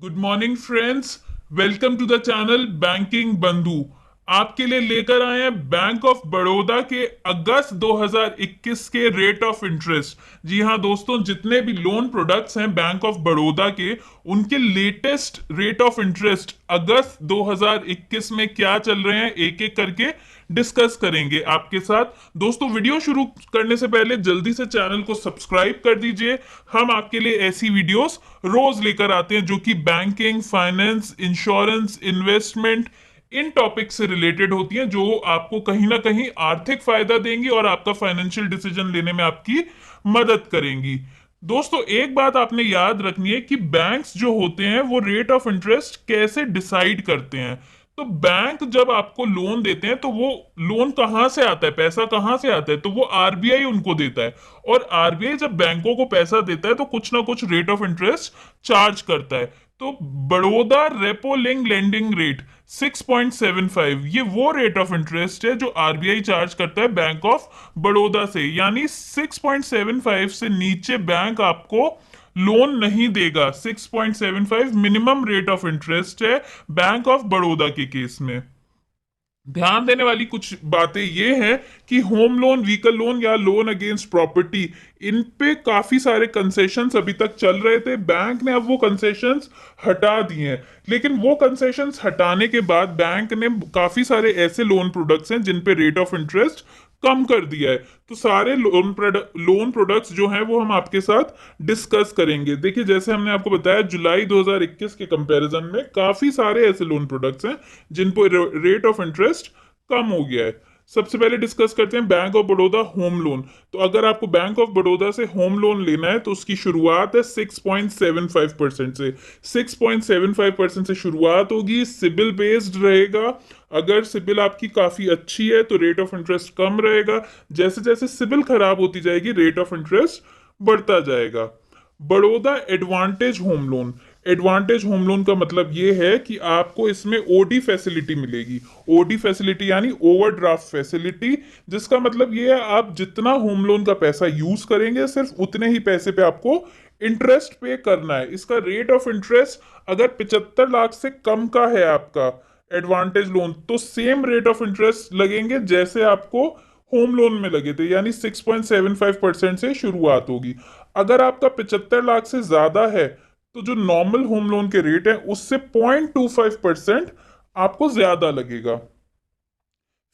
Good morning friends. Welcome to the channel banking Bandhu. आपके लिए लेकर आए हैं बैंक ऑफ बड़ौदा के अगस्त 2021 के रेट ऑफ इंटरेस्ट। जी हाँ दोस्तों, जितने भी लोन प्रोडक्ट्स हैं बैंक ऑफ बड़ौदा के, उनके लेटेस्ट रेट ऑफ इंटरेस्ट अगस्त 2021 में क्या चल रहे हैं एक एक करके डिस्कस करेंगे आपके साथ। दोस्तों, वीडियो शुरू करने से पहले जल्दी से चैनल को सब्सक्राइब कर दीजिए। हम आपके लिए ऐसी वीडियोस रोज लेकर आते हैं जो कि बैंकिंग, फाइनेंस, इंश्योरेंस, इन्वेस्टमेंट, इन टॉपिक से रिलेटेड होती हैं, जो आपको कहीं ना कहीं आर्थिक फायदा देंगी और आपका फाइनेंशियल डिसीजन लेने में आपकी मदद करेंगी। दोस्तों, एक बात आपने याद रखनी है कि बैंक्स जो होते हैं वो रेट ऑफ इंटरेस्ट कैसे डिसाइड करते हैं। तो बैंक जब आपको लोन देते हैं तो वो लोन कहाँ से आता है, पैसा कहाँ से आता है, तो वो आरबीआई उनको देता है। और आरबीआई जब बैंकों को पैसा देता है तो कुछ ना कुछ रेट ऑफ इंटरेस्ट चार्ज करता है। तो Baroda repo link lending rate 6.75, ये वो रेट ऑफ इंटरेस्ट है जो आरबीआई चार्ज करता है बैंक ऑफ बड़ौदा से। यानी 6.75 से नीचे बैंक आपको लोन नहीं देगा। 6.75 मिनिमम रेट ऑफ इंटरेस्ट है बैंक ऑफ बड़ौदा के केस में। ध्यान देने वाली कुछ बातें ये हैं कि होम लोन, व्हीकल लोन या लोन अगेंस्ट प्रॉपर्टी, इन पे काफी सारे कंसेशंस अभी तक चल रहे थे। बैंक ने अब वो कंसेशंस हटा दिए हैं। लेकिन वो कंसेशंस हटाने के बाद बैंक ने काफी सारे ऐसे लोन प्रोडक्ट्स हैं जिन पे रेट ऑफ इंटरेस्ट कम कर दिया है। तो सारे लोन प्रोडक्ट्स जो हैं वो हम आपके साथ डिस्कस करेंगे। देखिए, जैसे हमने आपको बताया, जुलाई 2021 के कंपैरिजन में काफी सारे ऐसे लोन प्रोडक्ट्स हैं जिन पर रेट ऑफ इंटरेस्ट कम हो गया है। सबसे पहले डिस्कस करते हैं bank of Baroda home loan. तो अगर आपको बैंक ऑफ बड़ौदा से होम लोन लेना है तो उसकी शुरुआत है 6.75% से। 6.75% से शुरुआत होगी, सिबिल बेस्ड रहेगा। अगर सिबिल आपकी काफी अच्छी है तो रेट ऑफ इंटरेस्ट कम रहेगा। जैसे जैसे सिबिल खराब होती जाएगी रेट ऑफ इंटरेस्ट बढ़ता जाएगा। Baroda advantage home loan. Advantage home loan का मतलब ये है कि आपको इसमें ओडी फैसिलिटी मिलेगी। ओडी फैसिलिटी यानी ओवरड्राफ्ट फैसिलिटी, जिसका मतलब ये है आप जितना होम लोन का पैसा यूज करेंगे सिर्फ उतने ही पैसे पे आपको इंटरेस्ट पे करना है। इसका रेट ऑफ इंटरेस्ट अगर 75 लाख से कम का है आपका एडवांटेज लोन, तो सेम रेट ऑफ इंटरेस्ट लगेंगे जैसे आपको होम लोन में लगे थे, यानी 6.75% से शुरुआत होगी। अगर आपका 75 लाख से ज्यादा है तो जो नॉर्मल होम लोन के रेट है उससे 0.25% आपको ज्यादा लगेगा।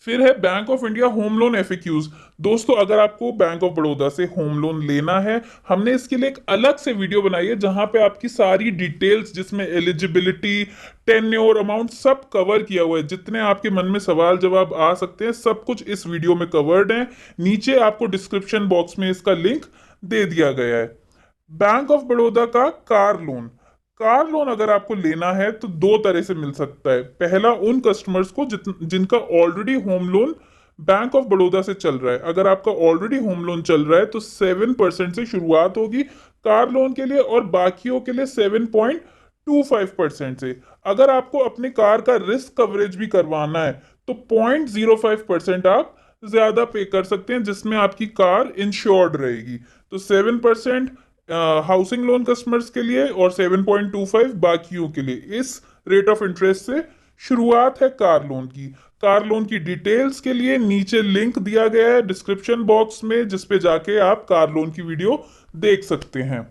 फिर है bank of India home loan FAQs. दोस्तों, अगर आपको बैंक ऑफ बड़ौदा से होम लोन लेना है, हमने इसके लिए एक अलग से वीडियो बनाई है जहां पे आपकी सारी डिटेल्स, जिसमें एलिजिबिलिटी, टेन्योर, अमाउंट सब कवर किया हुआ है। जितने आपके मन में सवाल जवाब आ सकते हैं सब कुछ इस वीडियो में कवर्ड है। नीचे आपको डिस्क्रिप्शन बॉक्स में इसका लिंक दे दिया गया है। बैंक ऑफ बड़ौदा का कार लोन। कार लोन अगर आपको लेना है तो दो तरह से मिल सकता है। पहला, उन कस्टमर्स को जिनका already home loan bank of Baroda से चल रहा है। अगर आपका ऑलरेडी होम लोन चल रहा है तो 7% से शुरुआत होगी कार लोन के लिए, और बाकियों के लिए 7.25% से। अगर आपको अपनी कार का रिस्क कवरेज भी करवाना है तो 0.05% आप ज्यादा पे कर सकते हैं, जिसमें आपकी कार इंश्योर्ड रहेगी। तो 7% हाउसिंग लोन कस्टमर्स के लिए और 7.25 बाकियों के लिए। इस रेट ऑफ इंटरेस्ट से शुरुआत है कार लोन की। कार लोन की डिटेल्स के लिए नीचे लिंक दिया गया है डिस्क्रिप्शन बॉक्स में, जिसपे जाके आप कार लोन की वीडियो देख सकते हैं।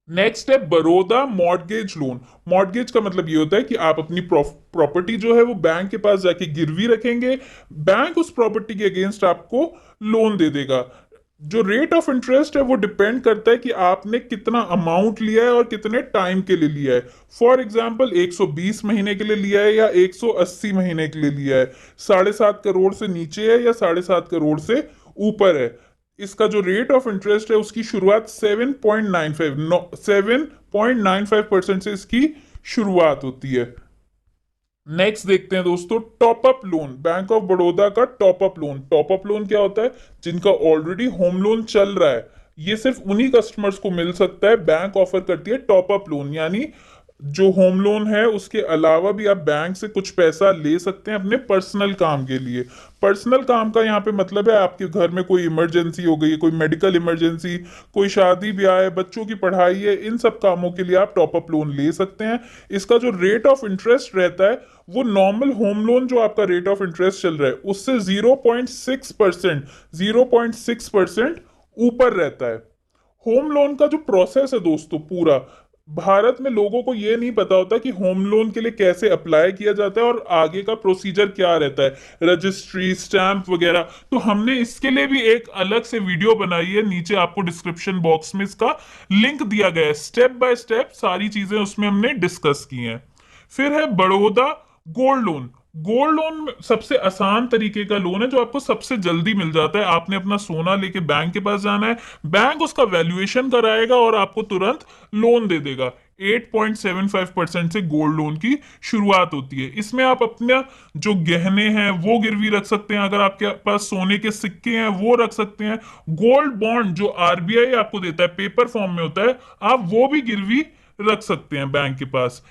नेक्स्ट है बड़ौदा मॉर्गेज लोन। मॉर्गेज का मतलब ये होता है कि आप अपनी प्रॉपर्टी जो है वो बैंक के पास जाके गिरवी रखेंगे, बैंक उस प्रॉपर्टी के अगेंस्ट आपको लोन दे देगा। जो रेट ऑफ इंटरेस्ट है वो डिपेंड करता है कि आपने कितना अमाउंट लिया है और कितने टाइम के लिए लिया है। फॉर एग्जाम्पल, 120 महीने के लिए लिया है या 180 महीने के लिए लिया है, 7.5 करोड़ से नीचे है या 7.5 करोड़ से ऊपर है। इसका जो रेट ऑफ इंटरेस्ट है उसकी शुरुआत 7.95% से इसकी शुरुआत होती है। नेक्स्ट देखते हैं दोस्तों, top up loan. Bank of Baroda का top up loan. Top up loan क्या होता है? जिनका ऑलरेडी होम लोन चल रहा है, ये सिर्फ उन्हीं कस्टमर्स को मिल सकता है। बैंक ऑफर करती है टॉप अप लोन, यानी जो होम लोन है उसके अलावा भी आप बैंक से कुछ पैसा ले सकते हैं अपने पर्सनल काम के लिए। पर्सनल काम का यहाँ पे मतलब है आपके घर में कोई इमरजेंसी हो गई, कोई मेडिकल इमरजेंसी, कोई शादी ब्याह है, बच्चों की पढ़ाई है, इन सब कामों के लिए आप टॉप अप लोन ले सकते हैं। इसका जो रेट ऑफ इंटरेस्ट रहता है वो नॉर्मल होम लोन जो आपका रेट ऑफ इंटरेस्ट चल रहा है उससे 0.6%, 0.6% ऊपर रहता है। होम लोन का जो प्रोसेस है दोस्तों पूरा, भारत में लोगों को ये नहीं पता होता कि होम लोन के लिए कैसे अप्लाई किया जाता है और आगे का प्रोसीजर क्या रहता है, रजिस्ट्री, स्टैंप वगैरह। तो हमने इसके लिए भी एक अलग से वीडियो बनाई है, नीचे आपको डिस्क्रिप्शन बॉक्स में इसका लिंक दिया गया है। स्टेप बाय स्टेप सारी चीजें उसमें हमने डिस्कस की हैं। फिर है Baroda gold loan. Gold loan सबसे आसान तरीके का लोन है जो आपको सबसे जल्दी मिल जाता है। आपने अपना सोना लेके बैंक के पास जाना है, बैंक उसका वैल्यूएशन कराएगा और आपको तुरंत लोन दे देगा। 8.75% से गोल्ड लोन की शुरुआत होती है। इसमें आप अपना जो गहने हैं वो गिरवी रख सकते हैं, अगर आपके पास सोने के सिक्के हैं वो रख सकते हैं। गोल्ड बॉन्ड जो आरबीआई आपको देता है पेपर फॉर्म में होता है, आप वो भी गिरवी रख सकते हैं बैंक के पास।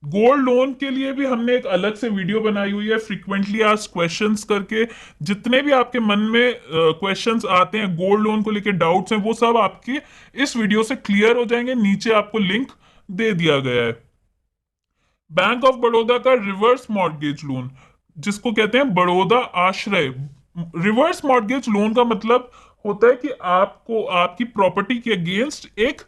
गोल्ड लोन के लिए भी हमने एक अलग से वीडियो बनाई हुई है फ्रीक्वेंटली आस्क्ड क्वेश्चंस करके। जितने भी आपके मन में क्वेश्चंस आते हैं गोल्ड लोन को लेके, डाउट्स हैं, वो सब आपके इस वीडियो से क्लियर हो जाएंगे। नीचे आपको लिंक दे दिया गया है। बैंक ऑफ बड़ौदा का रिवर्स मॉर्गेज लोन, जिसको कहते हैं बड़ौदा आश्रय। रिवर्स मॉर्गेज लोन का मतलब होता है कि आपको आपकी प्रॉपर्टी के अगेंस्ट एक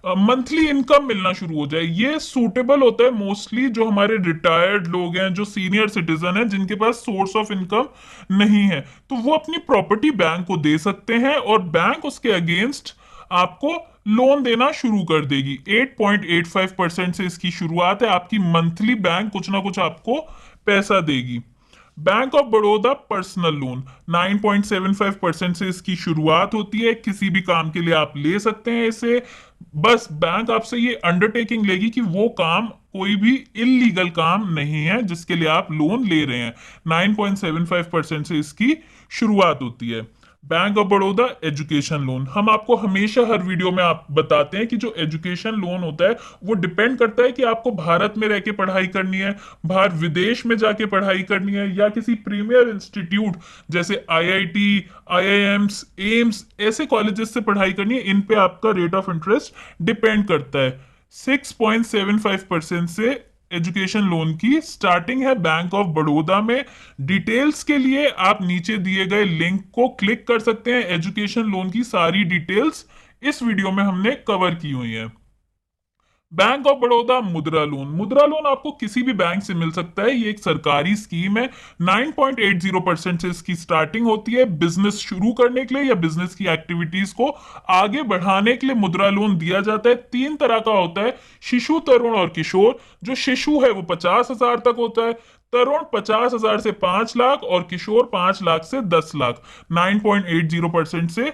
मंथली इनकम मिलना शुरू हो जाए। ये सूटेबल होता है मोस्टली जो हमारे रिटायर्ड लोग हैं, जो सीनियर सिटीजन हैं, जिनके पास सोर्स ऑफ इनकम नहीं है, तो वो अपनी प्रॉपर्टी बैंक को दे सकते हैं और बैंक उसके अगेंस्ट आपको लोन देना शुरू कर देगी। 8.85% से इसकी शुरुआत है। आपकी मंथली बैंक कुछ ना कुछ आपको पैसा देगी। Bank of Baroda personal loan 9.75% से इसकी शुरुआत होती है। किसी भी काम के लिए आप ले सकते हैं इसे। बस बैंक आपसे ये अंडरटेकिंग लेगी कि वो काम कोई भी इलीगल काम नहीं है जिसके लिए आप लोन ले रहे हैं। 9.75% से इसकी शुरुआत होती है। Bank of Baroda education loan, हम आपको हमेशा हर वीडियो में आप बताते हैं कि जो एजुकेशन लोन होता है वो डिपेंड करता है कि आपको भारत में रह के पढ़ाई करनी है, बाहर विदेश में जाके पढ़ाई करनी है, या किसी प्रीमियर इंस्टीट्यूट जैसे आईआईटी, आईआईएम्स, एम्स ऐसे कॉलेजेस से पढ़ाई करनी है। इन पे आपका रेट ऑफ इंटरेस्ट डिपेंड करता है। 6.75% से एजुकेशन लोन की स्टार्टिंग है बैंक ऑफ बड़ौदा में। डिटेल्स के लिए आप नीचे दिए गए लिंक को क्लिक कर सकते हैं। एजुकेशन लोन की सारी डिटेल्स इस वीडियो में हमने कवर की हुई है। बैंक ऑफ बड़ौदा मुद्रा लोन, मुद्रा लोन आपको किसी भी बैंक से मिल सकता है। ये एक सरकारी स्कीम है। 9.80% से इसकी स्टार्टिंग होती है। बिजनेस शुरू करने के लिए या बिजनेस की एक्टिविटीज को आगे बढ़ाने के लिए मुद्रा लोन दिया जाता है। 3 तरह का होता है, शिशु, तरुण और किशोर। जो शिशु है वो 50,000 तक होता है, तरुण 50,000 से 5 लाख और किशोर 5 लाख से 10 लाख। 9.80% से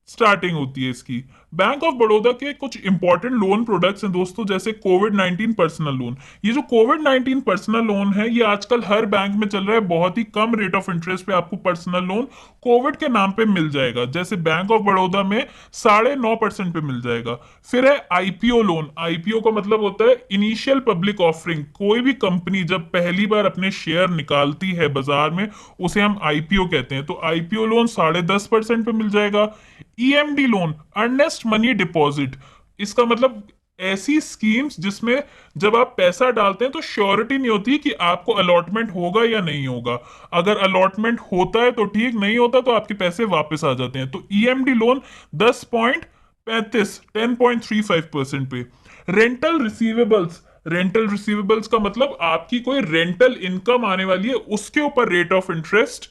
स्टार्टिंग होती है इसकी। बैंक ऑफ बड़ौदा के कुछ इंपॉर्टेंट लोन प्रोडक्ट्स हैं दोस्तों, जैसे कोविड-19 पर्सनल लोन। ये जो कोविड-19 पर्सनल लोन है ये आजकल हर बैंक में चल रहा है। बहुत ही कम रेट ऑफ इंटरेस्ट पे आपको पर्सनल लोन कोविड के नाम पे मिल जाएगा, जैसे बैंक ऑफ बड़ौदा में 9.5% पे मिल जाएगा। फिर है आईपीओ लोन। आईपीओ का मतलब होता है इनिशियल पब्लिक ऑफरिंग। कोई भी कंपनी जब पहली बार अपने शेयर निकालती है बाजार में उसे हम आईपीओ कहते हैं। तो आईपीओ लोन 10.5% पे मिल जाएगा। EMD loan, earnest money deposit, इसका मतलब ऐसी स्कीम्स जिसमें जब आप पैसा डालते हैं तो श्योरिटी नहीं होती कि आपको अलॉटमेंट होगा या नहीं होगा। अगर अलॉटमेंट होता है तो ठीक, नहीं होता तो आपके पैसे वापस आ जाते हैं। तो ईएमडी लोन 10.35 पे। रेंटल रिसीवेबल्स, रेंटल रिसीवेबल्स का मतलब आपकी कोई रेंटल इनकम आने वाली है उसके ऊपर रेट ऑफ इंटरेस्ट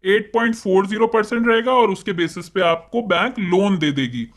8.40% रहेगा और उसके बेसिस पे आपको बैंक लोन दे देगी।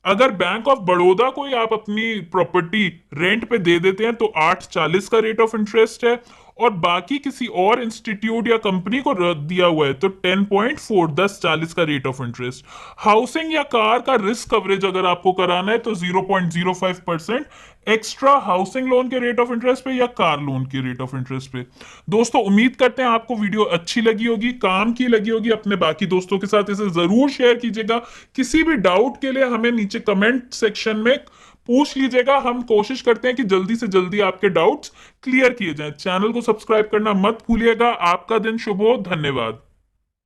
अगर बैंक ऑफ बड़ौदा को ही आप अपनी प्रॉपर्टी रेंट पे दे देते हैं तो 8.40 का रेट ऑफ इंटरेस्ट है, और बाकी किसी और इंस्टीट्यूट या कंपनी को दिया हुआ है तो 10.4, 10.40 का रेट ऑफ इंटरेस्ट। हाउसिंग या कार का रिस्क कवरेज अगर आपको कराना है तो 0.05% एक्स्ट्रा हाउसिंग लोन के रेट ऑफ इंटरेस्ट पे या कार लोन के रेट ऑफ इंटरेस्ट पे। दोस्तों उम्मीद करते हैं आपको वीडियो अच्छी लगी होगी, काम की लगी होगी। अपने बाकी दोस्तों के साथ इसे जरूर शेयर कीजिएगा। किसी भी डाउट के लिए हमें नीचे कमेंट सेक्शन में पूछ लीजिएगा, हम कोशिश करते हैं कि जल्दी से जल्दी आपके डाउट्स क्लियर किए जाएं। चैनल को सब्सक्राइब करना मत भूलिएगा। आपका दिन शुभ हो। धन्यवाद।